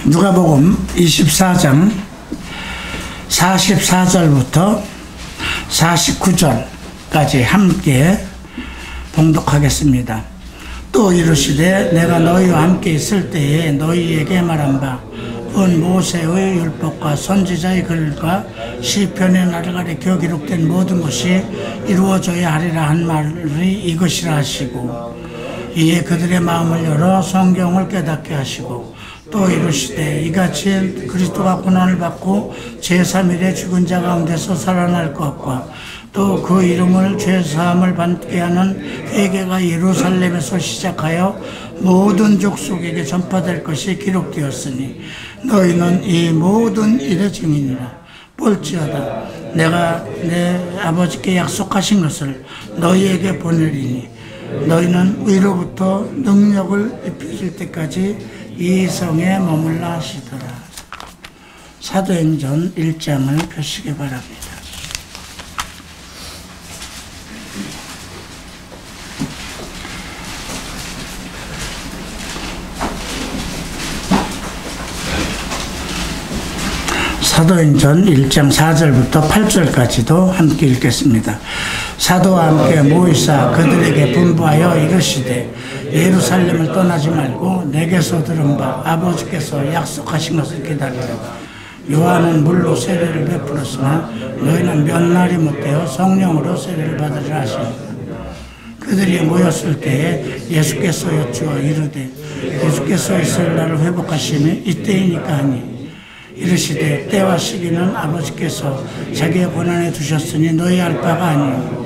누가복음 24장 44절부터 49절까지 함께 봉독하겠습니다. 또 이르시되 내가 너희와 함께 있을 때에 너희에게 말한 바 본 모세의 율법과 선지자의 글과 시편의 나르가리 겨 기록된 모든 것이 이루어져야 하리라 한 말이 이것이라 하시고, 이에 그들의 마음을 열어 성경을 깨닫게 하시고, 또 이르시되 이같이 그리스도가 고난을 받고 제3일에 죽은 자 가운데서 살아날 것과 또 그 이름을 죄사함을 받게 하는 회개가 예루살렘에서 시작하여 모든 족속에게 전파될 것이 기록되었으니 너희는 이 모든 일의 증인이라. 볼지어다 내가 내 아버지께 약속하신 것을 너희에게 보내리니 너희는 위로부터 능력을 입히실 때까지 이 성에 머물라 하시더라. 사도행전 1장을 펴시기 바랍니다. 사도행전 1장 4절부터 8절까지도 함께 읽겠습니다. 사도와 함께 모이사 그들에게 분부하여 이르시되 예루살렘을 떠나지 말고 내게서 들은 바 아버지께서 약속하신 것을 기다리라. 요한은 물로 세례를 베풀었으나 너희는 몇 날이 못되어 성령으로 세례를 받으리라 하시니라. 그들이 모였을 때에 예수께서 여쭈어 이르되 예수께서 이스라엘을 회복하심이 이때이니까 하니 이르시되 때와 시기는 아버지께서 자기의 권한에 두셨으니 너희 알 바가 아니요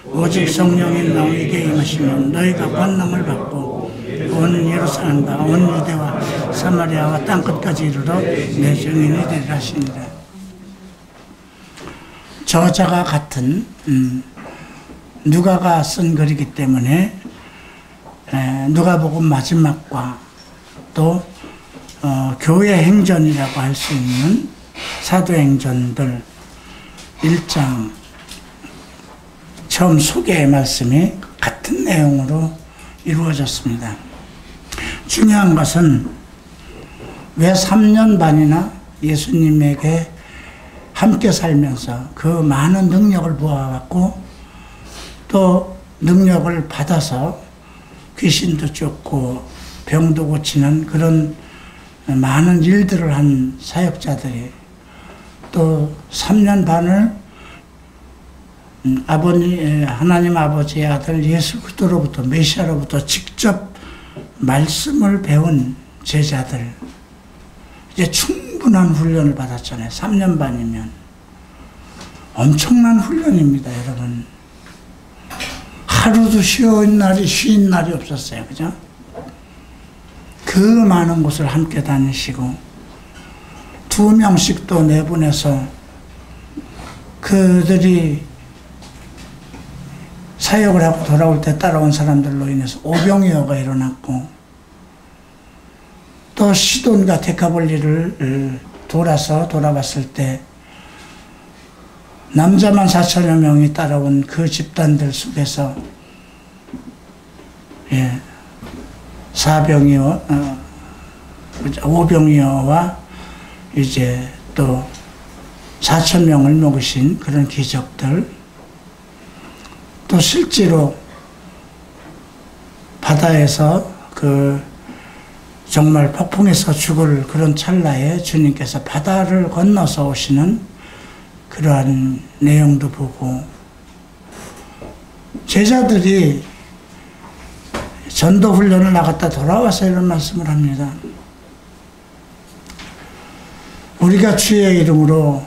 오직 성령이 너희에게 임하시면 너희가 권능을 받고 온 예루살렘과 온 유대와 사마리아와 땅끝까지 이르러 내 증인이 되리라 하시니라. 저자가 같은 누가가 쓴 글이기 때문에 누가복음 마지막과 또 교회 행전이라고 할 수 있는 사도행전들 1장 처음 소개의 말씀이 같은 내용으로 이루어졌습니다. 중요한 것은 왜 3년 반이나 예수님에게 함께 살면서 그 많은 능력을 보아왔고 또 능력을 받아서 귀신도 쫓고 병도 고치는 그런 많은 일들을 한 사역자들이 또 3년 반을 하나님 아버지의 아들 예수 그리스도로부터 메시아로부터 직접 말씀을 배운 제자들, 이제 충분한 훈련을 받았잖아요. 3년 반이면 엄청난 훈련입니다, 여러분. 하루도 쉰 날이 없었어요, 그죠? 그 많은 곳을 함께 다니시고 2명씩 또 내보내서 그들이 사역을 하고 돌아올 때 따라온 사람들로 인해서 오병이어가 일어났고 또 시돈과 데카볼리를 돌아봤을 때 남자만 4천여 명이 따라온 그 집단들 속에서 오병이어와 이제 또 4천 명을 먹으신 그런 기적들, 또 실제로 바다에서 정말 폭풍에서 죽을 그런 찰나에 주님께서 바다를 건너서 오시는 그러한 내용도 보고, 제자들이 전도 훈련을 나갔다 돌아와서 이런 말씀을 합니다. 우리가 주의 이름으로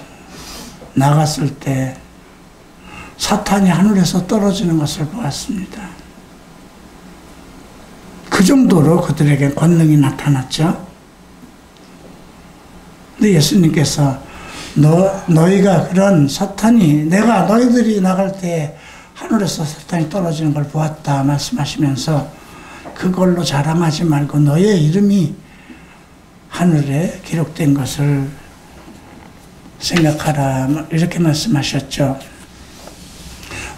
나갔을 때 사탄이 하늘에서 떨어지는 것을 보았습니다. 그 정도로 그들에게 권능이 나타났죠. 근데 예수님께서 너희가 그런 내가 너희들이 나갈 때 하늘에서 사탄이 떨어지는 걸 보았다 말씀하시면서 그걸로 자랑하지 말고 너의 이름이 하늘에 기록된 것을 생각하라, 이렇게 말씀하셨죠.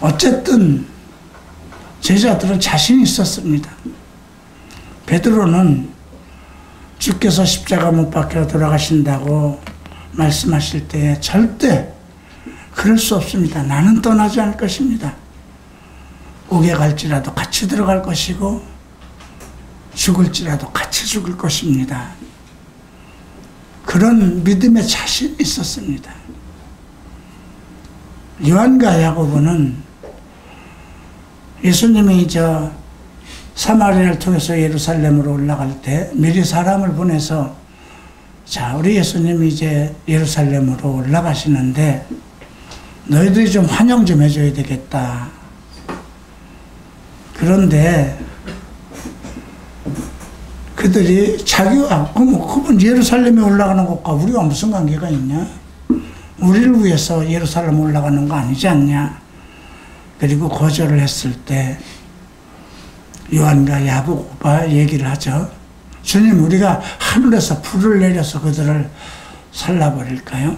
어쨌든 제자들은 자신이 있었습니다. 베드로는 주께서 십자가 못 박혀 돌아가신다고 말씀하실 때 절대 그럴 수 없습니다. 나는 떠나지 않을 것입니다. 옥에 갈지라도 같이 들어갈 것이고 죽을지라도 같이 죽을 것입니다. 그런 믿음의 자신이 있었습니다. 요한과 야고보는 예수님이 사마리아를 통해서 예루살렘으로 올라갈 때 미리 사람을 보내서 자, 우리 예수님이 이제 예루살렘으로 올라가시는데 너희들이 좀 환영 좀 해줘야 되겠다. 그런데 그들이 자기가 그분 예루살렘에 올라가는 것과 우리가 무슨 관계가 있냐? 우리를 위해서 예루살렘 올라가는 거 아니지 않냐? 그리고 거절을 했을 때 요한과 야고보가 얘기를 하죠. 주님, 우리가 하늘에서 불을 내려서 그들을 살라버릴까요?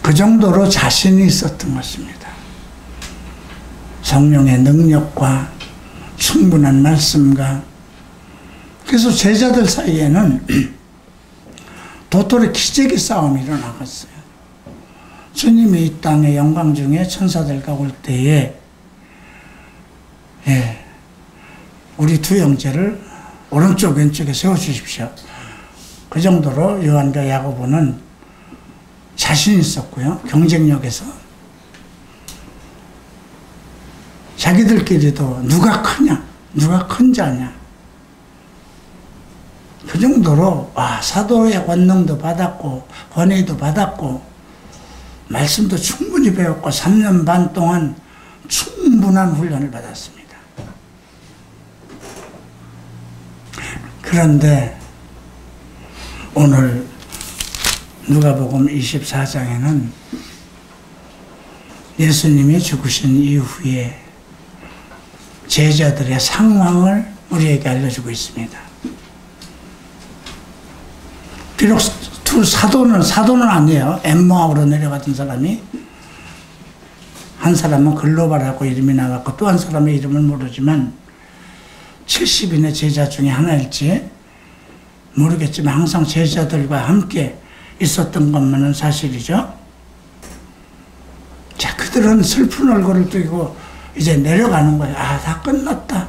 그 정도로 자신이 있었던 것입니다. 성령의 능력과 충분한 말씀과. 그래서 제자들 사이에는 도토리 기저귀 싸움이 일어나갔어요. 주님이 이 땅의 영광 중에 천사들과 올 때에 우리 두 형제를 오른쪽 왼쪽에 세워주십시오. 그 정도로 요한과 야고보는 자신 있었고요. 경쟁력에서 자기들끼리도 누가 크냐, 누가 큰 자냐, 그 정도로 사도의 권능도 받았고 권위도 받았고 말씀도 충분히 배웠고 3년 반 동안 충분한 훈련을 받았습니다. 그런데 오늘 누가복음 24장에는 예수님이 죽으신 이후에 제자들의 상황을 우리에게 알려주고 있습니다. 비록 두 사도는 아니에요. 엠마오로 내려갔던 사람이, 한 사람은 글로바라고 이름이 나왔고 또 한 사람의 이름을 모르지만 70인의 제자 중에 하나일지 모르겠지만 항상 제자들과 함께 있었던 것만은 사실이죠. 자, 그들은 슬픈 얼굴을 띄고 이제 내려가는 거예요. 다 끝났다.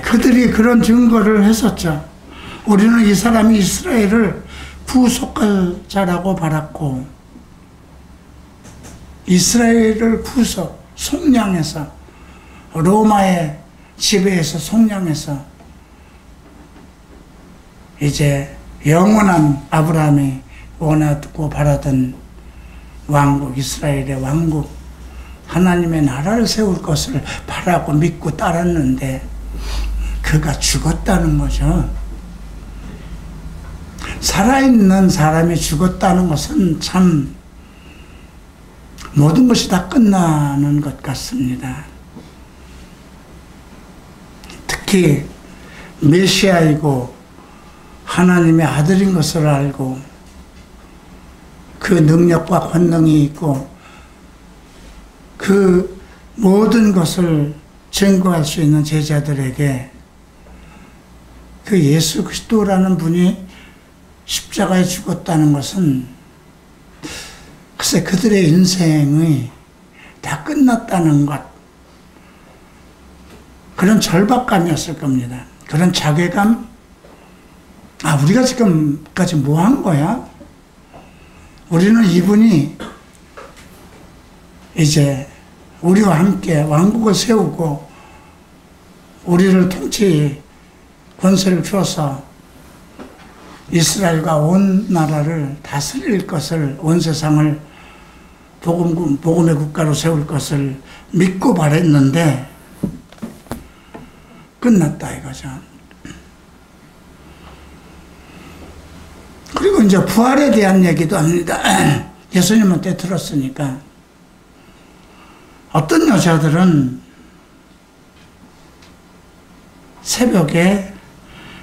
그들이 그런 증거를 했었죠. 우리는 이 사람이 이스라엘을 구속할 자라고 바랐고, 이스라엘을 속량해서 로마의 지배에서 속량해서 이제 영원한 아브라함이 원하고 바라던 왕국, 이스라엘의 왕국, 하나님의 나라를 세울 것을 바라고 믿고 따랐는데 그가 죽었다는 거죠. 살아있는 사람이 죽었다는 것은 참 모든 것이 다 끝나는 것 같습니다. 특히 메시아이고 하나님의 아들인 것을 알고 그 능력과 권능이 있고 그 모든 것을 증거할 수 있는 제자들에게 그 예수 그리스도라는 분이 십자가에 죽었다는 것은 글쎄 그들의 인생이 다 끝났다는 것, 그런 절박감이었을 겁니다. 그런 자괴감, 우리가 지금까지 뭐 한 거야? 우리는 이분이 이제 우리와 함께 왕국을 세우고 우리를 통치 권세를 주어서 이스라엘과 온 나라를 다스릴 것을, 온 세상을 복음의 국가로 세울 것을 믿고 바랬는데 끝났다 이거죠. 그리고 이제 부활에 대한 얘기도 합니다. 예수님한테 들었으니까 어떤 여자들은 새벽에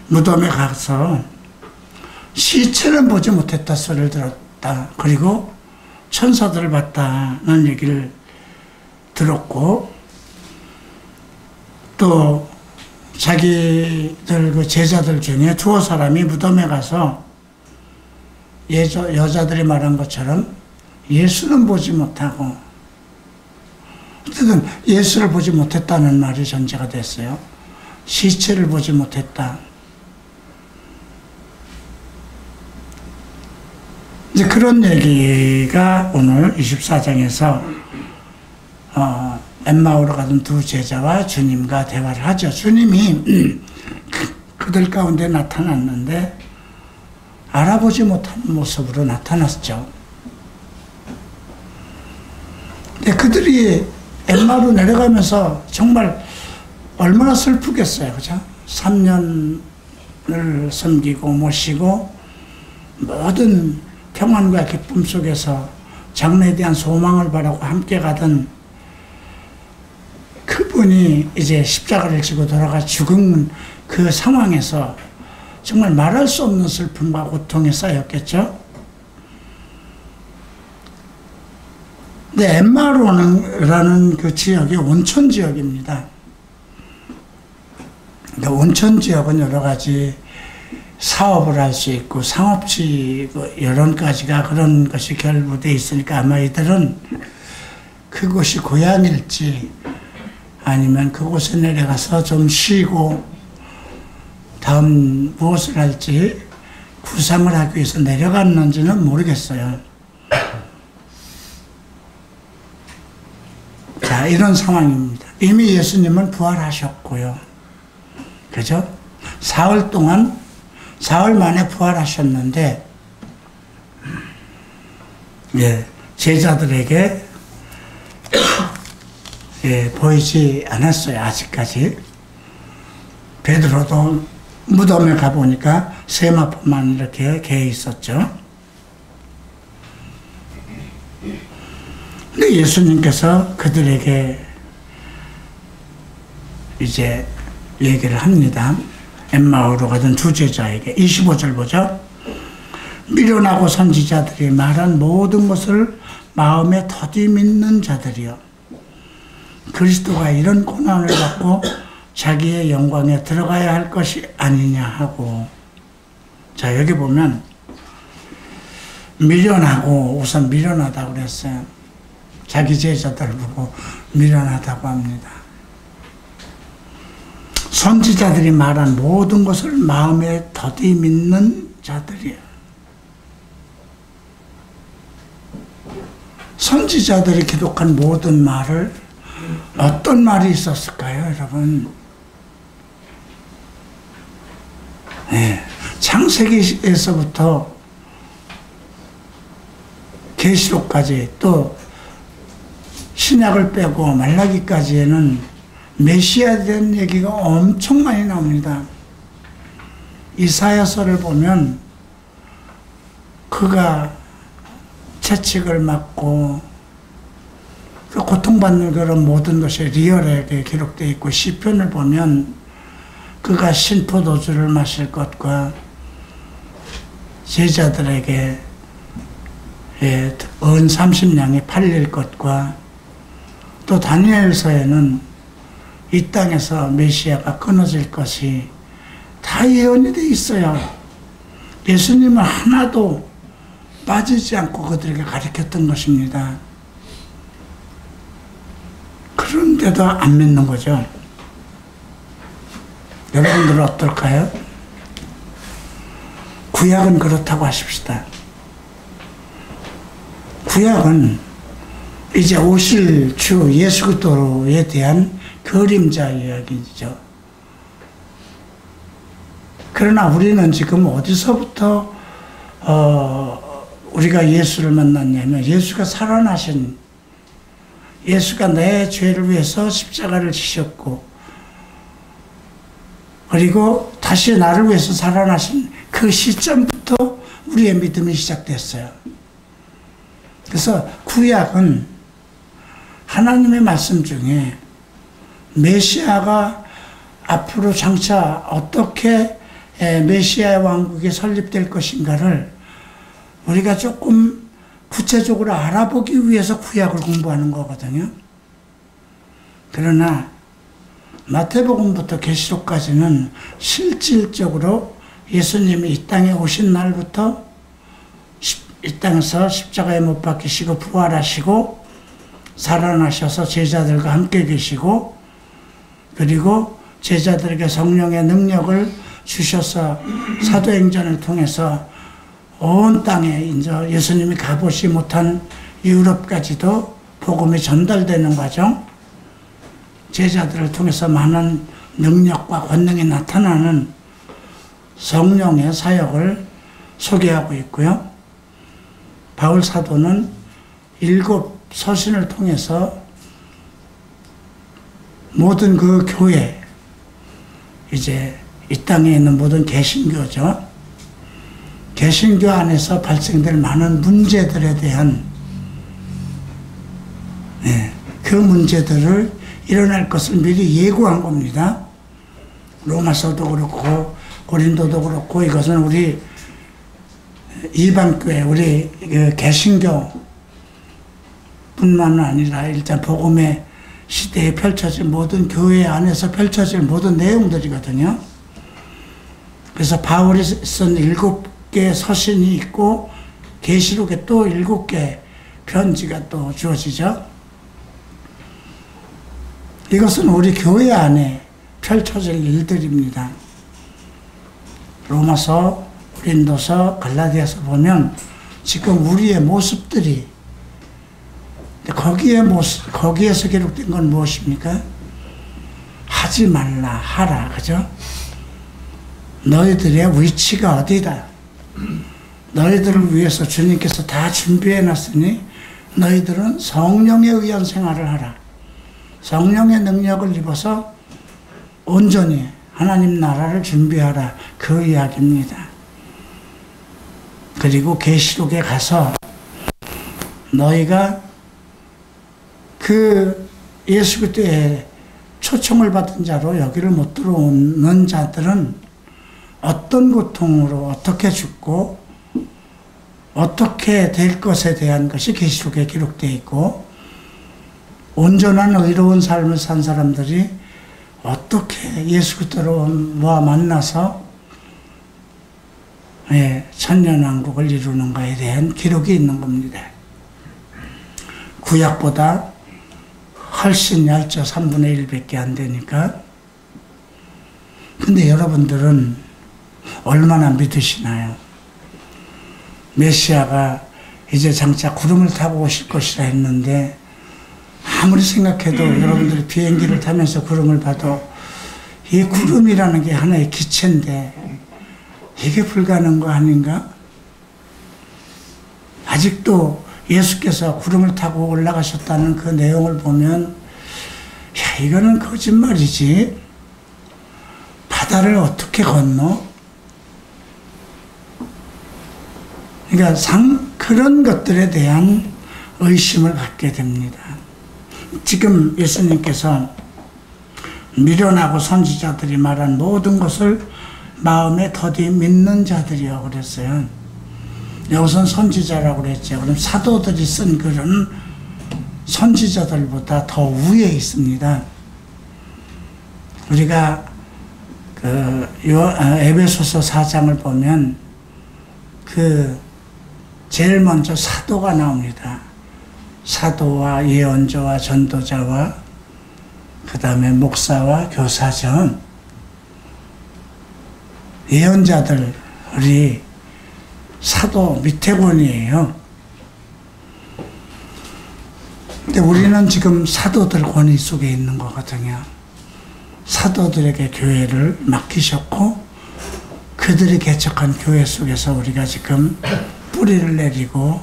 무덤에 가서 시체는 보지 못했다 소리를 들었다. 그리고 천사들을 봤다는 얘기를 들었고, 또 자기들 그 제자들 중에 두어 사람이 무덤에 가서 여자들이 말한 것처럼 예수는 보지 못하고, 어쨌든 예수를 보지 못했다는 말이 전제가 됐어요. 시체를 보지 못했다. 이제 그런 얘기가 오늘 24장에서 엠마오로 가던 두 제자와 주님과 대화를 하죠. 주님이 그들 가운데 나타났는데 알아보지 못하는 모습으로 나타났죠. 근데 그들이 엠마오로 내려가면서 정말 얼마나 슬프겠어요. 그죠? 3년을 섬기고 모시고 모든 평안과 기쁨 속에서 장래에 대한 소망을 바라고 함께 가던 그분이 이제 십자가를 지고 돌아가 죽은 그 상황에서 정말 말할 수 없는 슬픔과 고통이 쌓였겠죠. 근데 엠마오라는 그 지역이 온천 지역입니다. 온천 지역은 여러 가지 사업을 할 수 있고 상업지 여러 가지가 그런 것이 결부되어 있으니까 아마 이들은 그곳이 고향일지 아니면 그곳에 내려가서 좀 쉬고 다음 무엇을 할지 구상을 하기 위해서 내려갔는지는 모르겠어요. 자, 이런 상황입니다. 이미 예수님은 부활하셨고요. 그죠? 사흘 만에 부활하셨는데, 예, 제자들에게 보이지 않았어요, 아직까지. 베드로도 무덤에 가보니까 세마포만 이렇게 개어 있었죠. 근데 예수님께서 그들에게 이제 얘기를 합니다. 엠마오로 가던 두 제자에게. 25절 보죠. 미련하고 선지자들이 말한 모든 것을 마음에 더디 믿는 자들이여, 그리스도가 이런 고난을 받고 자기의 영광에 들어가야 할 것이 아니냐 하고. 자, 여기 보면 미련하고, 우선 미련하다고 그랬어요. 자기 제자들 보고 미련하다고 합니다. 선지자들이 말한 모든 것을 마음에 더디 믿는 자들이에요. 선지자들이 기록한 모든 말을, 어떤 말이 있었을까요, 여러분? 네, 창세기에서부터 계시록까지 또 신약을 빼고 말라기까지에는 메시아에 대한 얘기가 엄청 많이 나옵니다. 이사야서를 보면 그가 채찍을 맞고 고통받는 그런 모든 것이 리얼하게 기록되어 있고, 시편을 보면 그가 신포도주를 마실 것과 제자들에게 은 30냥이 팔릴 것과, 또 다니엘서에는 이 땅에서 메시아가 끊어질 것이 다 예언이 돼 있어요. 예수님은 하나도 빠지지 않고 그들에게 가르쳤던 것입니다. 그런데도 안 믿는 거죠. 여러분들은 어떨까요? 구약은 그렇다고 하십시다. 구약은 이제 오실 주 예수 그리스도에 대한 그림자 이야기죠. 그러나 우리는 지금 어디서부터 우리가 예수를 만났냐면, 예수가 살아나신, 예수가 내 죄를 위해서 십자가를 지셨고, 그리고 다시 나를 위해서 살아나신 그 시점부터 우리의 믿음이 시작됐어요. 그래서 구약은 하나님의 말씀 중에 메시아가 앞으로 장차 어떻게 메시아의 왕국이 설립될 것인가를 우리가 조금 구체적으로 알아보기 위해서 구약을 공부하는 거거든요. 그러나 마태복음부터 계시록까지는 실질적으로 예수님이 이 땅에 오신 날부터 이 땅에서 십자가에 못 박히시고 부활하시고 살아나셔서 제자들과 함께 계시고, 그리고 제자들에게 성령의 능력을 주셔서 사도행전을 통해서 온 땅에 이제 예수님이 가보지 못한 유럽까지도 복음이 전달되는 과정, 제자들을 통해서 많은 능력과 권능이 나타나는 성령의 사역을 소개하고 있고요. 바울 사도는 7 서신을 통해서 모든 그 교회, 이제 이 땅에 있는 모든 개신교죠. 개신교 안에서 발생될 많은 문제들에 대한 그 문제들을 일어날 것을 미리 예고한 겁니다. 로마서도 그렇고 고린도도 그렇고, 이것은 우리 이방교회, 우리 개신교 뿐만 아니라 일단 복음의 시대에 펼쳐질 모든 교회 안에서 펼쳐질 모든 내용들이거든요. 그래서 바울이 쓴 7개의 서신이 있고 계시록에 또 7개 편지가 또 주어지죠. 이것은 우리 교회 안에 펼쳐질 일들입니다. 로마서, 고린도서, 갈라디아서 보면 지금 우리의 모습들이, 거기에서 기록된 건 무엇입니까? 하지 말라, 하라, 그죠? 너희들의 위치가 어디다? 너희들을 위해서 주님께서 다 준비해 놨으니 너희들은 성령에 의한 생활을 하라. 성령의 능력을 입어서 온전히 하나님 나라를 준비하라. 그 이야기입니다. 그리고 계시록에 가서 너희가 그 예수 그리스도의 초청을 받은 자로 여기를 못 들어오는 자들은 어떤 고통으로 어떻게 죽고 어떻게 될 것에 대한 것이 계시록에 기록되어 있고, 온전한 의로운 삶을 산 사람들이 어떻게 예수 그리스도와 만나서 천년왕국을 이루는가에 대한 기록이 있는 겁니다. 구약보다 훨씬 얇죠. 3분의 1밖에 안 되니까. 근데 여러분들은 얼마나 믿으시나요? 메시아가 이제 장차 구름을 타고 오실 것이라 했는데, 아무리 생각해도 여러분들이 비행기를 타면서 구름을 봐도 이 구름이라는 게 하나의 기체인데 이게 불가능한 거 아닌가? 아직도 예수께서 구름을 타고 올라가셨다는 그 내용을 보면, 야, 이거는 거짓말이지. 바다를 어떻게 건너? 그러니까 그런 것들에 대한 의심을 갖게 됩니다. 지금 예수님께서 미련하고 선지자들이 말한 모든 것을 마음에 더디 믿는 자들이라고 그랬어요. 여기서는 선지자라고 그랬죠. 그럼 사도들이 쓴 글은 선지자들보다 더 위에 있습니다. 우리가 에베소서 4장을 보면 제일 먼저 사도가 나옵니다. 사도와 예언자와 전도자와 그 다음에 목사와 교사죠. 예언자들이 사도 밑에 권위예요. 근데 우리는 지금 사도들 권위 속에 있는 거거든요. 사도들에게 교회를 맡기셨고, 그들이 개척한 교회 속에서 우리가 지금 뿌리를 내리고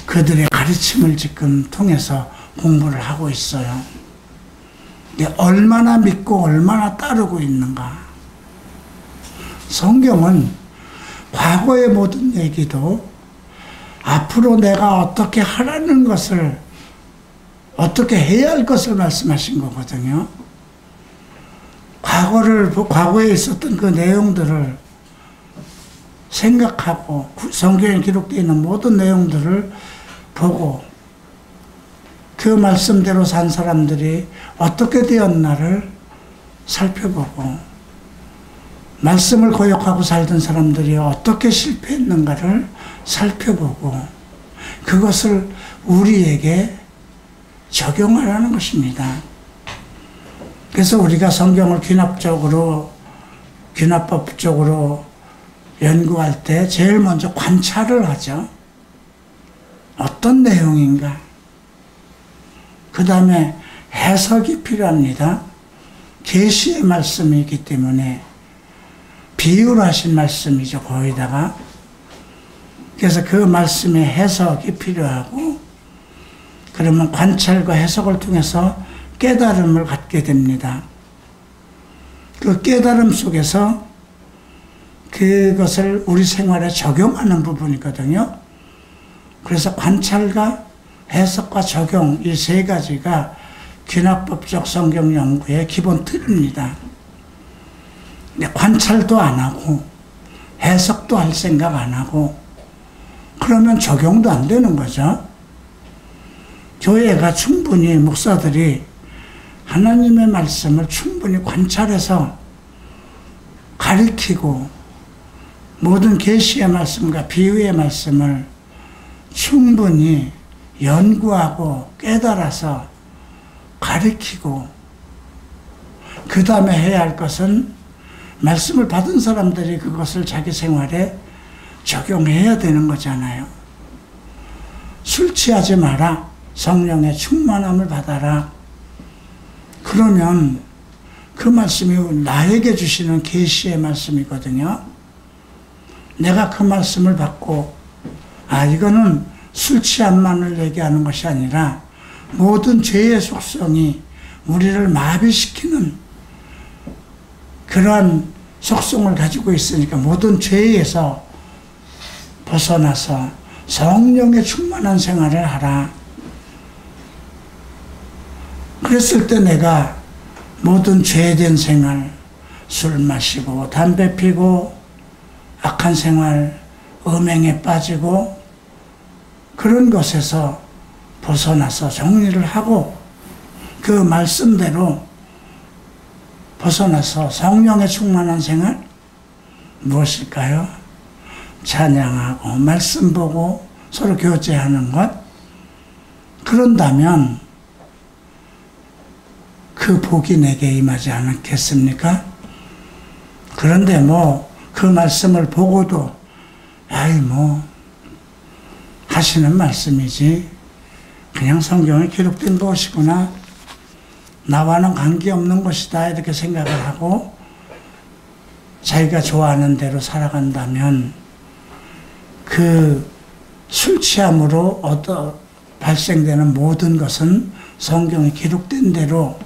그들의 가르침을 지금 통해서 공부를 하고 있어요. 근데 얼마나 믿고 얼마나 따르고 있는가. 성경은 과거의 모든 얘기도 앞으로 내가 어떻게 하라는 것을, 어떻게 해야 할 것을 말씀하신 거거든요. 과거에 있었던 그 내용들을 생각하고 성경에 기록되어 있는 모든 내용들을 보고 그 말씀대로 산 사람들이 어떻게 되었나를 살펴보고 말씀을 고역하고 살던 사람들이 어떻게 실패했는가를 살펴보고 그것을 우리에게 적용하라는 것입니다. 그래서 우리가 성경을 귀납법적으로 연구할 때 제일 먼저 관찰을 하죠. 어떤 내용인가. 그 다음에 해석이 필요합니다. 계시의 말씀이기 때문에 비유로 하신 말씀이죠. 거기다가. 그래서 그 말씀의 해석이 필요하고 그러면 관찰과 해석을 통해서 깨달음을 갖게 됩니다. 그 깨달음 속에서 그것을 우리 생활에 적용하는 부분이거든요. 그래서 관찰과 해석과 적용 이 세 가지가 귀납법적 성경 연구의 기본 틀입니다. 근데 관찰도 안 하고 해석도 할 생각 안 하고 그러면 적용도 안 되는 거죠. 교회가 충분히 목사들이 하나님의 말씀을 충분히 관찰해서 가리키고 모든 계시의 말씀과 비유의 말씀을 충분히 연구하고 깨달아서 가리키고 그 다음에 해야 할 것은 말씀을 받은 사람들이 그것을 자기 생활에 적용해야 되는 거잖아요. 술 취하지 마라. 성령의 충만함을 받아라. 그러면 그 말씀이 나에게 주시는 계시의 말씀이거든요. 내가 그 말씀을 받고 이거는 술 취함만을 얘기하는 것이 아니라 모든 죄의 속성이 우리를 마비시키는 그러한 속성을 가지고 있으니까 모든 죄에서 벗어나서 성령의 충만한 생활을 하라. 그랬을 때 내가 모든 죄된 생활, 술 마시고 담배 피고 악한 생활, 음행에 빠지고 그런 것에서 벗어나서 정리를 하고 그 말씀대로 벗어나서 성령의 충만한 생활 무엇일까요? 찬양하고 말씀 보고 서로 교제하는 것. 그런다면 그 복이 내게 임하지 않겠습니까? 그런데 그 말씀을 보고도 하시는 말씀이지 그냥 성경에 기록된 것이구나, 나와는 관계없는 것이다 이렇게 생각을 하고 자기가 좋아하는 대로 살아간다면 그 술 취함으로 발생되는 모든 것은 성경에 기록된 대로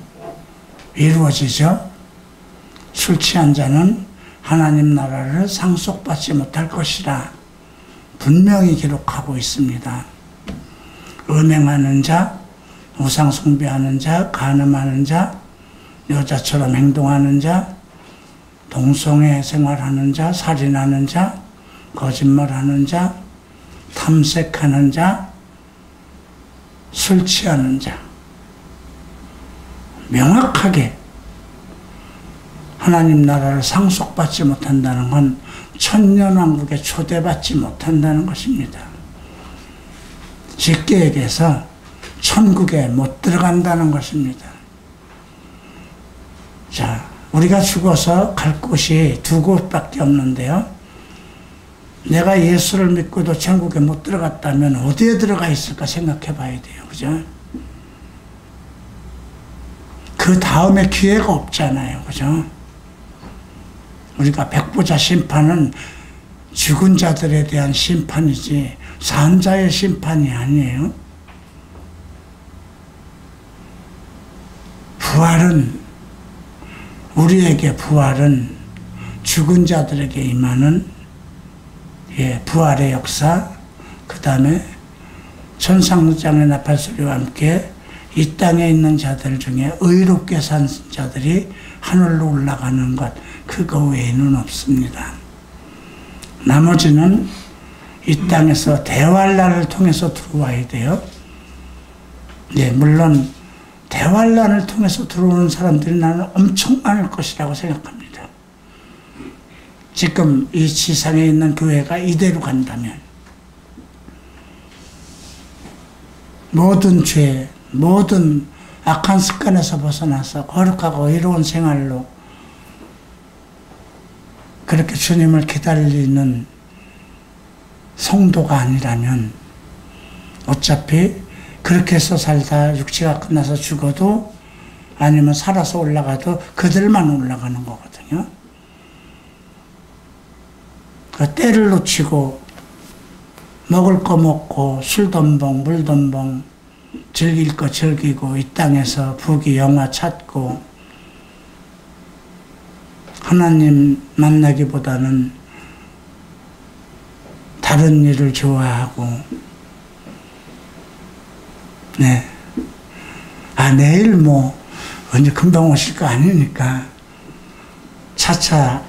이루어지죠. 술 취한 자는 하나님 나라를 상속받지 못할 것이라 분명히 기록하고 있습니다. 음행하는 자, 우상 숭배하는 자, 간음하는 자, 여자처럼 행동하는 자, 동성애 생활하는 자, 살인하는 자, 거짓말하는 자, 탐색하는 자, 술 취하는 자, 명확하게 하나님 나라를 상속받지 못한다는 건 천년왕국에 초대받지 못한다는 것입니다. 쉽게 얘기해서 천국에 못 들어간다는 것입니다. 자, 우리가 죽어서 갈 곳이 두 곳밖에 없는데요. 내가 예수를 믿고도 천국에 못 들어갔다면 어디에 들어가 있을까 생각해 봐야 돼요. 그죠? 그 다음에 기회가 없잖아요. 그죠? 우리가 백보자 심판은 죽은 자들에 대한 심판이지 산 자의 심판이 아니에요. 우리에게 부활은 죽은 자들에게 임하는 부활의 역사, 그 다음에 천상장의 나팔소리와 함께 이 땅에 있는 자들 중에 의롭게 산 자들이 하늘로 올라가는 것, 그거 외에는 없습니다. 나머지는 이 땅에서 대활란을 통해서 들어와야 돼요. 물론 대환란을 통해서 들어오는 사람들이 나는 엄청 많을 것이라고 생각합니다. 지금 이 지상에 있는 교회가 이대로 간다면 모든 죄, 모든 악한 습관에서 벗어나서 거룩하고 의로운 생활로 그렇게 주님을 기다리는 성도가 아니라면 어차피 그렇게 해서 살다 육체가 끝나서 죽어도 아니면 살아서 올라가도 그들만 올라가는 거거든요. 그 때를 놓치고 먹을 거 먹고 술덤벙 물덤벙 즐길 거 즐기고 이 땅에서 부귀 영화 찾고 하나님 만나기보다는 다른 일을 좋아하고 네. 내일 뭐 언제 금방 오실 거 아니니까 차차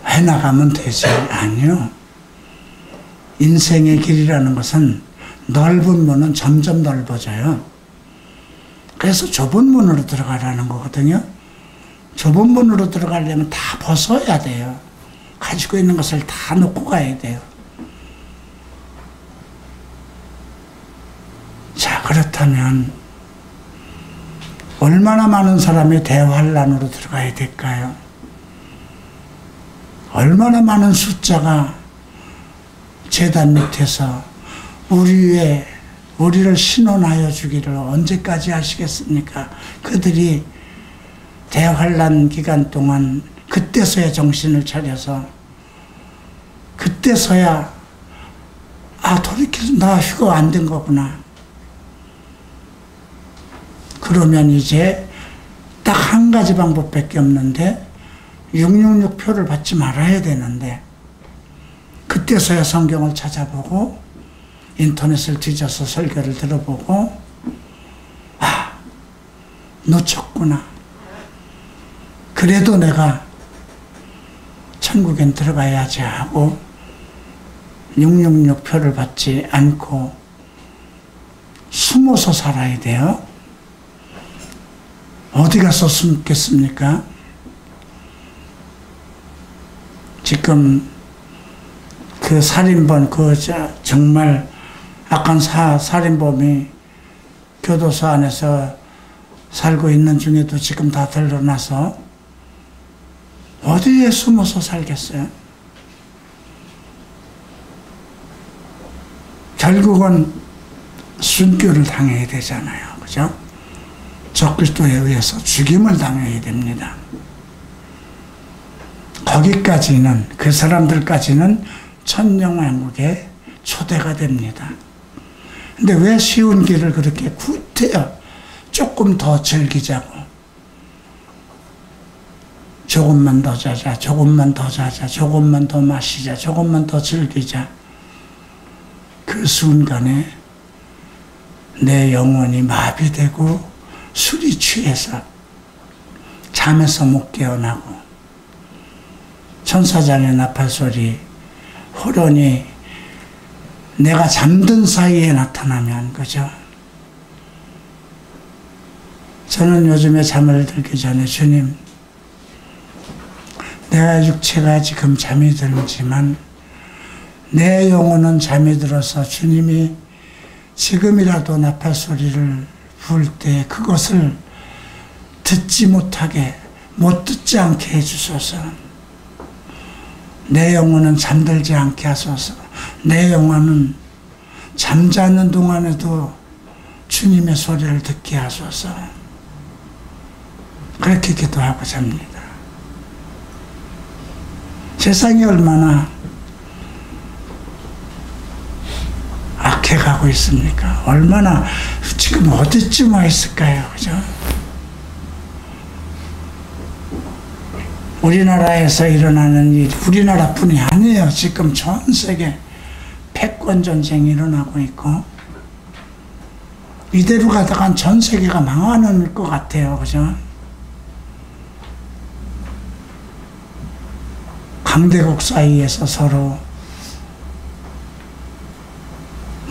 해나가면 되지. 아니요. 인생의 길이라는 것은 넓은 문은 점점 넓어져요. 그래서 좁은 문으로 들어가라는 거거든요. 좁은 문으로 들어가려면 다 벗어야 돼요. 가지고 있는 것을 다 놓고 가야 돼요. 자, 그렇다면 얼마나 많은 사람이 대환란으로 들어가야 될까요? 얼마나 많은 숫자가 제단 밑에서 우리를 신원하여 주기를 언제까지 하시겠습니까? 그들이 대환란 기간 동안 그때서야 정신을 차려서 그때서야 돌이켜서 나 휴가 안 된 거구나. 그러면 이제 딱 한 가지 방법밖에 없는데 666 표를 받지 말아야 되는데 그때서야 성경을 찾아보고 인터넷을 뒤져서 설교를 들어보고 놓쳤구나. 그래도 내가 천국엔 들어가야지 하고 666 표를 받지 않고 숨어서 살아야 돼요. 어디 가서 숨겠습니까? 지금 그 살인범, 정말 악한 살인범이 교도소 안에서 살고 있는 중에도 지금 다 드러나서 어디에 숨어서 살겠어요? 결국은 순교를 당해야 되잖아요. 그죠? 적그리스도에 의해서 죽임을 당해야 됩니다. 거기까지는, 그 사람들까지는 천년왕국에 초대가 됩니다. 근데 왜 쉬운 길을 그렇게 구태여 조금 더 즐기자고, 조금만 더 자자, 조금만 더 자자, 조금만 더 마시자, 조금만 더 즐기자. 그 순간에 내 영혼이 마비되고 술이 취해서 잠에서 못 깨어나고 천사장의 나팔소리, 호련이 내가 잠든 사이에 나타나면, 그죠? 저는 요즘에 잠을 들기 전에 주님, 내가 육체가 지금 잠이 들지만 내 영혼은 잠이 들어서 주님이 지금이라도 나팔소리를 부을 때 그것을 듣지 못하게, 못 듣지 않게 해주소서. 내 영혼은 잠들지 않게 하소서. 내 영혼은 잠자는 동안에도 주님의 소리를 듣게 하소서. 그렇게 기도하고 잡니다. 세상이 얼마나 악해가고 있습니까? 얼마나 지금 어디쯤 와 있을까요? 그죠? 우리나라에서 일어나는 일, 우리나라뿐이 아니에요. 지금 전 세계 패권 전쟁이 일어나고 있고, 이대로 가다간 전 세계가 망하는 것 같아요. 그죠? 강대국 사이에서 서로,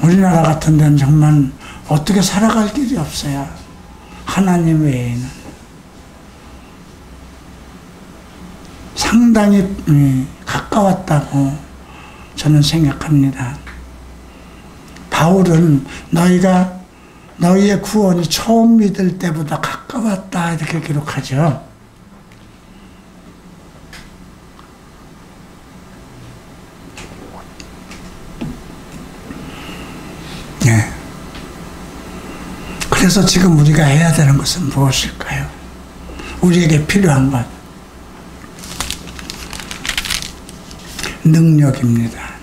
우리나라 같은 데는 정말 어떻게 살아갈 길이 없어요. 하나님 외에는 상당히 가까웠다고 저는 생각합니다. 바울은 너희의 구원이 처음 믿을 때보다 가까웠다 이렇게 기록하죠. 네. 그래서 지금 우리가 해야 되는 것은 무엇일까요? 우리에게 필요한 것 능력입니다.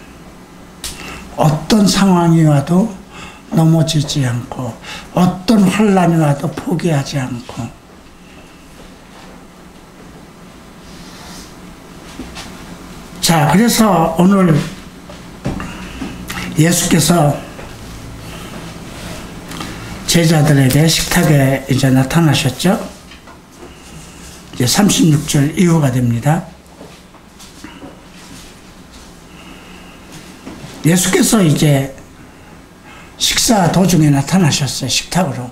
어떤 상황이 와도 넘어지지 않고 어떤 환난이 와도 포기하지 않고 자, 그래서 오늘 예수께서 제자들에게 식탁에 이제 나타나셨죠? 이제 36절 이후가 됩니다. 예수께서 이제 식사 도중에 나타나셨어요. 식탁으로.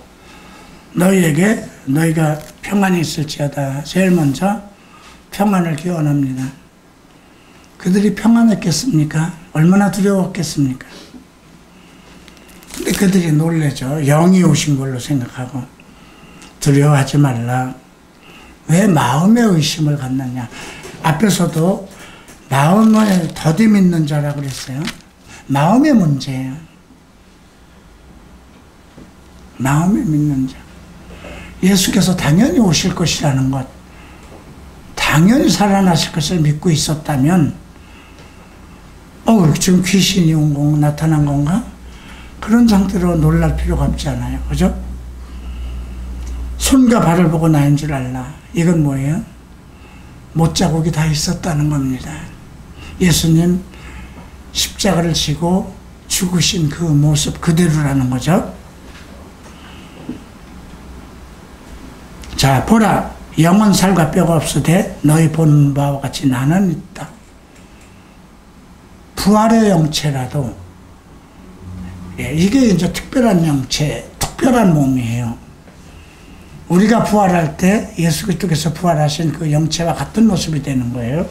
너희가 평안이 있을지어다. 제일 먼저 평안을 기원합니다. 그들이 평안했겠습니까? 얼마나 두려웠겠습니까? 근데 그들이 놀래죠. 영이 오신 걸로 생각하고 두려워하지 말라. 왜 마음의 의심을 갖느냐. 앞에서도 마음을 더디 믿는 자라고 그랬어요. 마음의 문제예요. 마음에 믿는 자. 예수께서 당연히 오실 것이라는 것, 당연히 살아나실 것을 믿고 있었다면 지금 귀신이 나타난 건가? 그런 상태로 놀랄 필요가 없지 않아요. 그죠? 손과 발을 보고 나인 줄 알라. 이건 뭐예요? 못자국이 다 있었다는 겁니다. 예수님 십자가를 지고 죽으신 그 모습 그대로라는 거죠. 자, 보라, 영은 살과 뼈가 없으되 너희 본 바와 같이 나는 있다. 부활의 영체라도 이게 이제 특별한 영체, 특별한 몸이에요. 우리가 부활할 때 예수 그리스도께서 부활하신 그 영체와 같은 모습이 되는 거예요.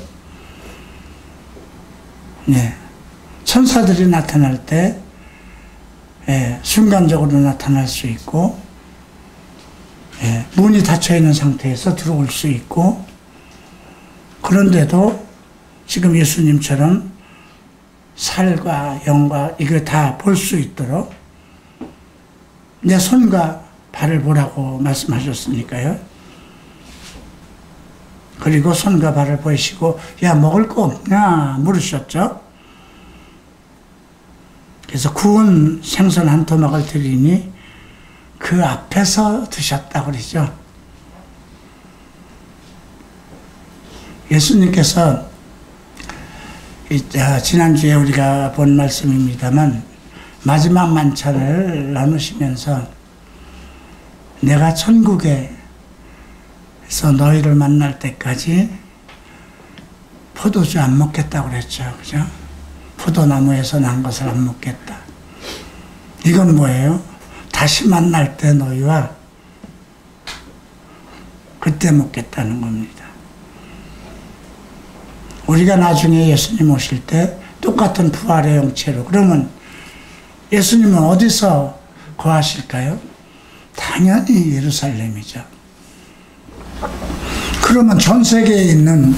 네. 천사들이 나타날 때 순간적으로 나타날 수 있고 문이 닫혀있는 상태에서 들어올 수 있고 그런데도 지금 예수님처럼 살과 영과 이걸 다 볼 수 있도록 내 손과 발을 보라고 말씀하셨으니까요. 그리고 손과 발을 보이시고 야 먹을 거 없냐 물으셨죠. 그래서 구운 생선 한 토막을 드리니 그 앞에서 드셨다고 그러죠. 예수님께서 지난주에 우리가 본 말씀입니다만 마지막 만찬을 나누시면서 내가 천국에서 너희를 만날 때까지 포도주 안 먹겠다고 그랬죠. 그죠? 포도나무에서 난 것을 안 먹겠다. 이건 뭐예요? 다시 만날 때 너희와 그때 먹겠다는 겁니다. 우리가 나중에 예수님 오실 때 똑같은 부활의 영체로 그러면 예수님은 어디서 거하실까요? 당연히 예루살렘이죠. 그러면 전 세계에 있는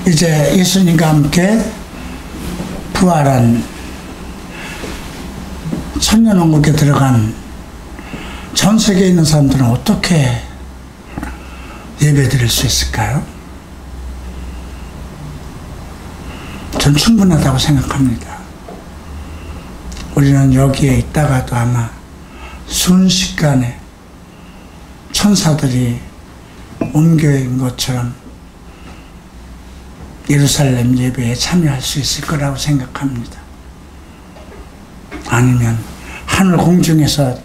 이제 예수님과 함께 부활한 천년왕국에 들어간 전 세계에 있는 사람들은 어떻게 예배드릴 수 있을까요? 전 충분하다고 생각합니다. 우리는 여기에 있다가도 아마 순식간에 천사들이 옮겨인 것처럼 예루살렘 예배에 참여할 수 있을 거라고 생각합니다. 아니면 하늘 공중에서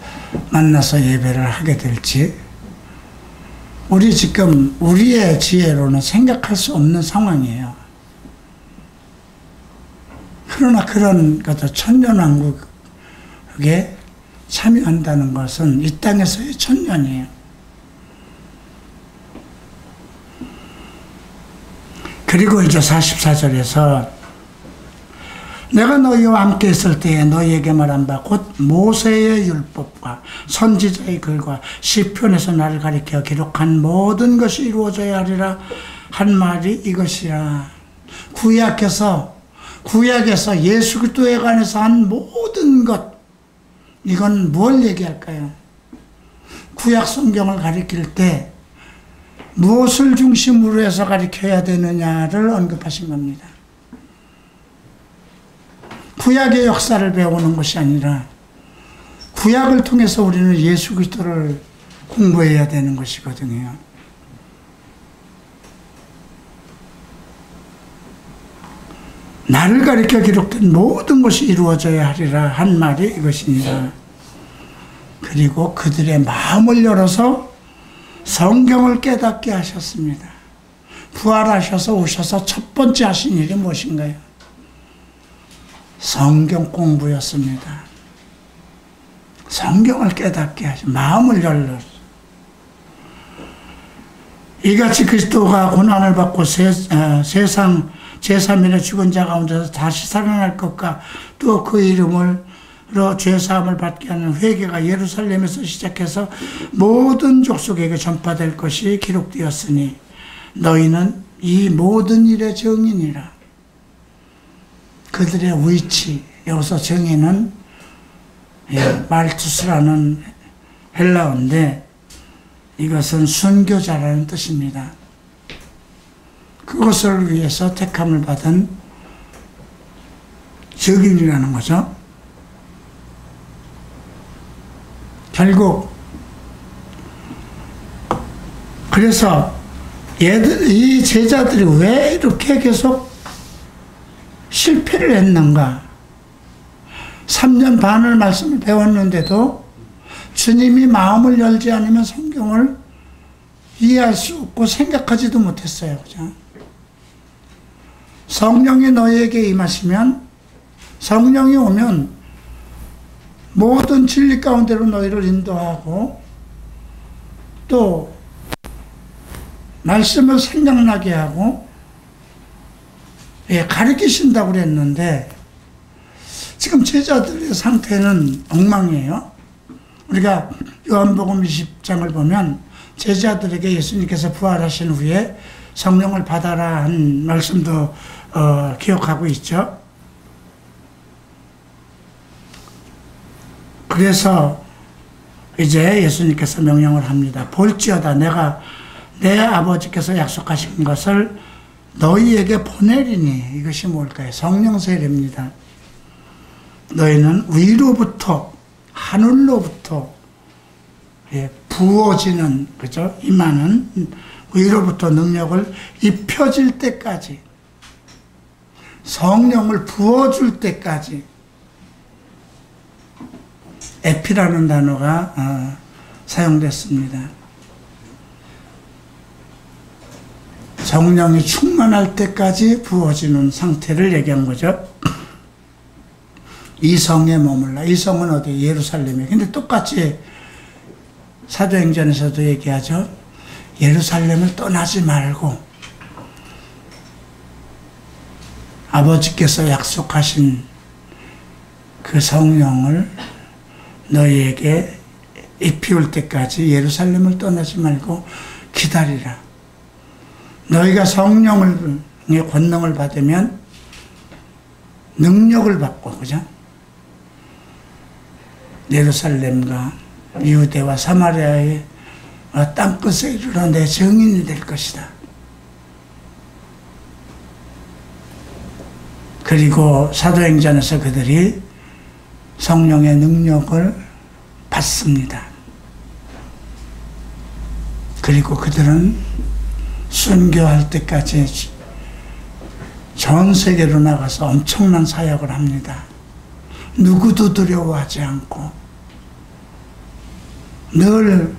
만나서 예배를 하게 될지 우리 지금 우리의 지혜로는 생각할 수 없는 상황이에요. 그러나 그런 것도 천년왕국에 참여한다는 것은 이 땅에서의 천년이에요. 그리고 이제 44절에서 내가 너희와 함께 있을 때에 너희에게 말한 바 곧 모세의 율법과 선지자의 글과 시편에서 나를 가리켜 기록한 모든 것이 이루어져야 하리라 한 말이 이것이라. 구약에서 예수 그리스도에 관해서 한 모든 것, 이건 뭘 얘기할까요? 구약 성경을 가리킬 때 무엇을 중심으로 해서 가리켜야 되느냐를 언급하신 겁니다. 구약의 역사를 배우는 것이 아니라 구약을 통해서 우리는 예수 그리스도를 공부해야 되는 것이거든요. 나를 가리켜 기록된 모든 것이 이루어져야 하리라 한 말이 이것이니라. 그리고 그들의 마음을 열어서 성경을 깨닫게 하셨습니다. 부활하셔서 오셔서 첫 번째 하신 일이 무엇인가요? 성경 공부였습니다. 성경을 깨닫게 하시, 마음을 열러. 이같이 그리스도가 고난을 받고 세상 제3일에 죽은 자 가운데서 다시 살아날 것과 또 그 이름으로 죄사함을 받게 하는 회개가 예루살렘에서 시작해서 모든 족속에게 전파될 것이 기록되었으니 너희는 이 모든 일의 증인이라. 그들의 위치, 여기서 정의는 말투스라는 헬라어인데 이것은 순교자라는 뜻입니다. 그것을 위해서 택함을 받은 증인이라는 거죠. 결국 그래서 이 제자들이 왜 이렇게 계속 실패를 했는가? 3년 반을 말씀을 배웠는데도 주님이 마음을 열지 않으면 성경을 이해할 수 없고 생각하지도 못했어요. 그죠? 성령이 너희에게 임하시면, 성령이 오면 모든 진리 가운데로 너희를 인도하고 또 말씀을 생각나게 하고 가르치신다고 그랬는데 지금 제자들의 상태는 엉망이에요. 우리가 요한복음 20장을 보면 제자들에게 예수님께서 부활하신 후에 성령을 받아라 한 말씀도 기억하고 있죠. 그래서 이제 예수님께서 명령을 합니다. 볼지어다 내가 내 아버지께서 약속하신 것을 너희에게 보내리니. 이것이 뭘까요? 성령 세례입니다. 너희는 위로부터, 하늘로부터 부어지는, 그죠? 임하는 위로부터 능력을 입혀질 때까지, 성령을 부어줄 때까지, 에피라는 단어가 사용됐습니다. 성령이 충만할 때까지 부어지는 상태를 얘기한 거죠. 이 성에 머물라. 이 성은 어디? 예루살렘이에요. 근데 똑같이 사도행전에서도 얘기하죠. 예루살렘을 떠나지 말고 아버지께서 약속하신 그 성령을 너희에게 입히올 때까지 예루살렘을 떠나지 말고 기다리라. 너희가 성령의 권능을 받으면 능력을 받고, 그죠? 예루살렘과 유대와 사마리아의 땅끝에 이르러 내 증인이 될 것이다. 그리고 사도행전에서 그들이 성령의 능력을 받습니다. 그리고 그들은 순교할 때까지 전 세계로 나가서 엄청난 사역을 합니다. 누구도 두려워하지 않고 늘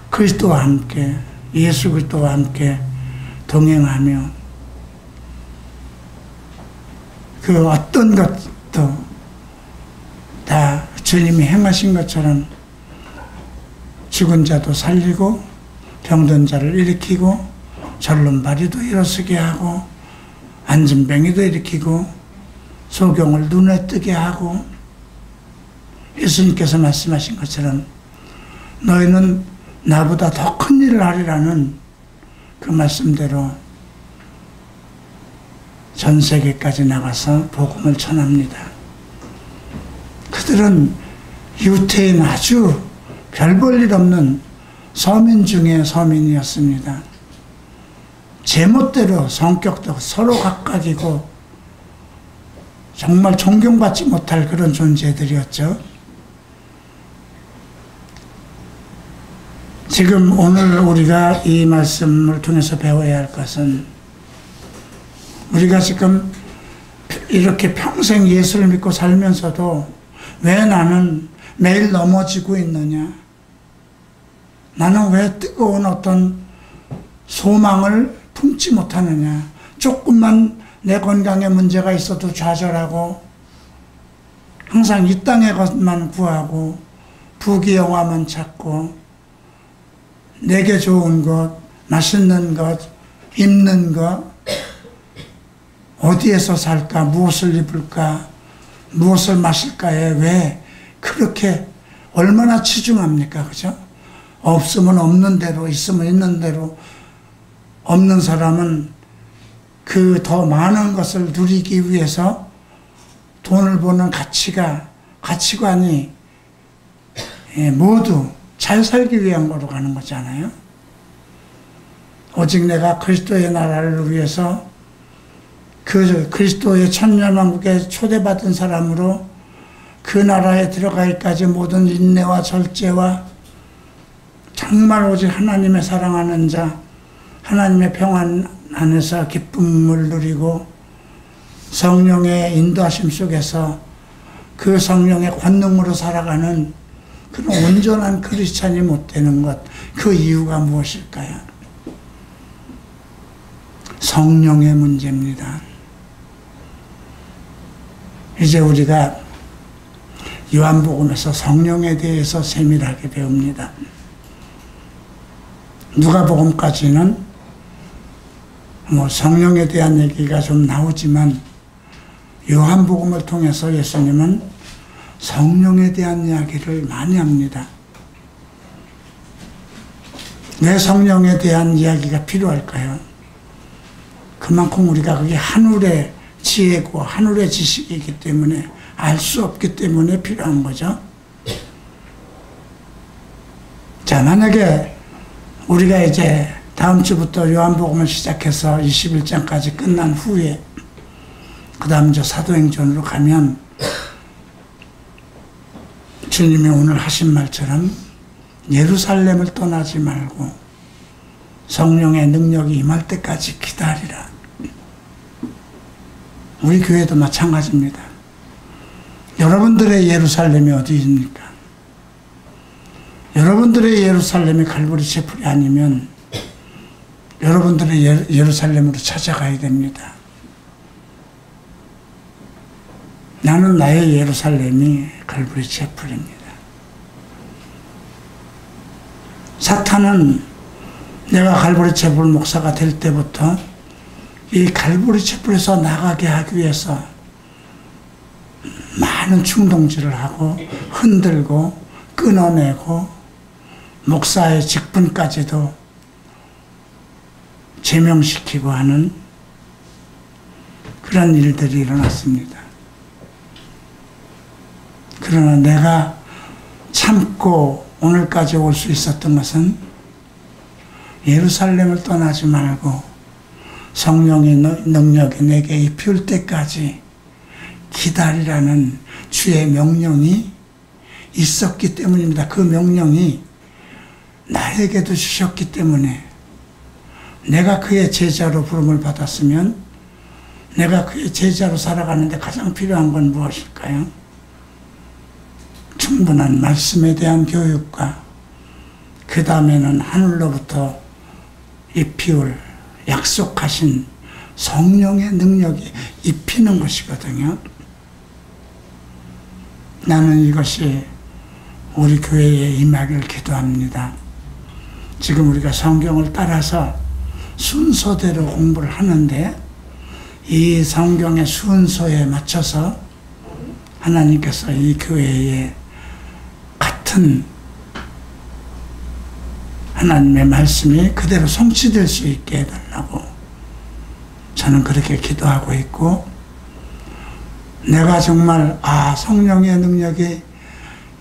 그리스도와 함께, 예수 그리스도와 함께 동행하며 그 어떤 것도 다 주님이 행하신 것처럼 죽은 자도 살리고 병든 자를 일으키고 절름발이도 일어서게 하고 안진뱅이도 일으키고 소경을 눈에 뜨게 하고 예수님께서 말씀하신 것처럼 너희는 나보다 더 큰 일을 하리라는 그 말씀대로 전 세계까지 나가서 복음을 전합니다. 그들은 유태인 아주 별 볼 일 없는 서민 중에 서민이었습니다. 제멋대로 성격도 서로 각각이고 정말 존경받지 못할 그런 존재들이었죠. 지금 오늘 우리가 이 말씀을 통해서 배워야 할 것은 우리가 지금 이렇게 평생 예수를 믿고 살면서도 왜 나는 매일 넘어지고 있느냐? 나는 왜 뜨거운 어떤 소망을 품지 못하느냐? 조금만 내 건강에 문제가 있어도 좌절하고 항상 이 땅의 것만 구하고 부귀영화만 찾고 내게 좋은 것, 맛있는 것, 입는 것, 어디에서 살까, 무엇을 입을까, 무엇을 마실까에 왜 그렇게 얼마나 치중합니까? 그죠? 없으면 없는 대로, 있으면 있는 대로, 없는 사람은 그 더 많은 것을 누리기 위해서 돈을 버는 가치관이 모두 잘 살기 위한 거로 가는 거잖아요. 오직 내가 그리스도의 나라를 위해서 그 그리스도의 천년왕국에 초대받은 사람으로 그 나라에 들어가기까지 모든 인내와 절제와 정말 오직 하나님의 사랑하는 자, 하나님의 평안 안에서 기쁨을 누리고 성령의 인도하심 속에서 그 성령의 권능으로 살아가는 그런 온전한 크리스찬이 못 되는 것, 그 이유가 무엇일까요? 성령의 문제입니다. 이제 우리가 요한복음에서 성령에 대해서 세밀하게 배웁니다. 누가복음까지는 성령에 대한 얘기가 좀 나오지만 요한복음을 통해서 예수님은 성령에 대한 이야기를 많이 합니다. 왜 성령에 대한 이야기가 필요할까요? 그만큼 우리가 그게 하늘의 지혜고 하늘의 지식이기 때문에 알 수 없기 때문에 필요한 거죠. 자, 만약에 우리가 이제 다음 주부터 요한복음을 시작해서 21장까지 끝난 후에 그 다음 이제 사도행전으로 가면 주님이 오늘 하신 말처럼 예루살렘을 떠나지 말고 성령의 능력이 임할 때까지 기다리라. 우리 교회도 마찬가지입니다. 여러분들의 예루살렘이 어디입니까? 여러분들의 예루살렘이 갈보리 채플이 아니면 여러분들의 예루살렘으로 찾아가야 됩니다. 나는 나의 예루살렘이 갈보리 채플입니다. 사탄은 내가 갈보리 채플 목사가 될 때부터 이 갈보리 채플에서 나가게 하기 위해서 많은 충동질을 하고 흔들고 끊어내고 목사의 직분까지도 제명시키고 하는 그런 일들이 일어났습니다. 그러나 내가 참고 오늘까지 올 수 있었던 것은 예루살렘을 떠나지 말고 성령의 능력이 내게 입힐 때까지 기다리라는 주의 명령이 있었기 때문입니다. 그 명령이 나에게도 주셨기 때문에 내가 그의 제자로 부름을 받았으면 내가 그의 제자로 살아가는데 가장 필요한 건 무엇일까요? 충분한 말씀에 대한 교육과 그 다음에는 하늘로부터 입히올 약속하신 성령의 능력이 입히는 것이거든요. 나는 이것이 우리 교회에 임하길 기도합니다. 지금 우리가 성경을 따라서 순서대로 공부를 하는데 이 성경의 순서에 맞춰서 하나님께서 이 교회에 같은 하나님의 말씀이 그대로 성취될 수 있게 해달라고 저는 그렇게 기도하고 있고, 내가 정말 성령의 능력이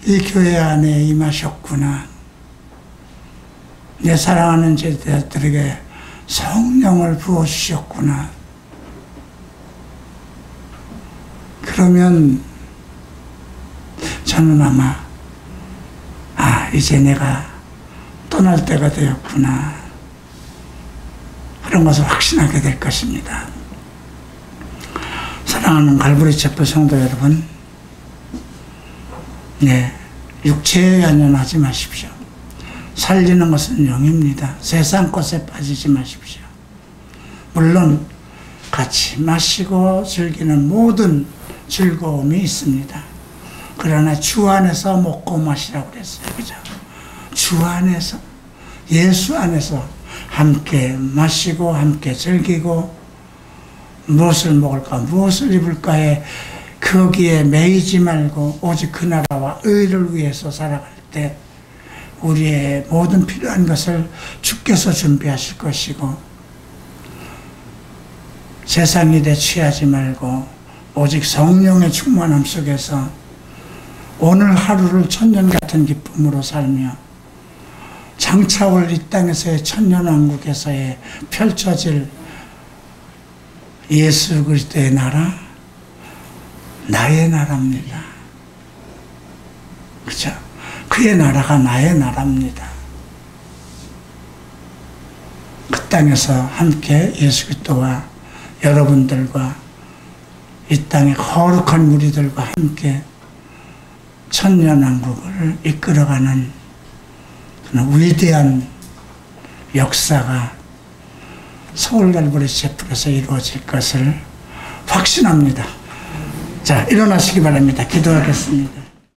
이 교회 안에 임하셨구나, 내 사랑하는 제자들에게 성령을 부어주셨구나, 그러면 저는 아마 이제 내가 떠날 때가 되었구나, 그런 것을 확신하게 될 것입니다. 사랑하는 갈보리 촛불 성도 여러분, 육체에 연연하지 마십시오. 살리는 것은 영입니다. 세상 것에 빠지지 마십시오. 물론 같이 마시고 즐기는 모든 즐거움이 있습니다. 그러나 주 안에서 먹고 마시라고 그랬어요. 그죠? 주 안에서, 예수 안에서 함께 마시고 함께 즐기고, 무엇을 먹을까 무엇을 입을까에 거기에 매이지 말고 오직 그 나라와 의를 위해서 살아갈 때 우리의 모든 필요한 것을 주께서 준비하실 것이고, 세상 일에 취하지 말고 오직 성령의 충만함 속에서 오늘 하루를 천년 같은 기쁨으로 살며 장차 올 이 땅에서의 천년왕국에서의 펼쳐질 예수 그리스도의 나라, 나의 나라입니다. 그죠? 그의 나라가 나의 나라입니다. 그 땅에서 함께 예수 그리스도와 여러분들과 이 땅의 거룩한 무리들과 함께 천년왕국을 이끌어가는 그런 위대한 역사가 서울 갈보리 촛불에서 이루어질 것을 확신합니다. 자, 일어나시기 바랍니다. 기도하겠습니다.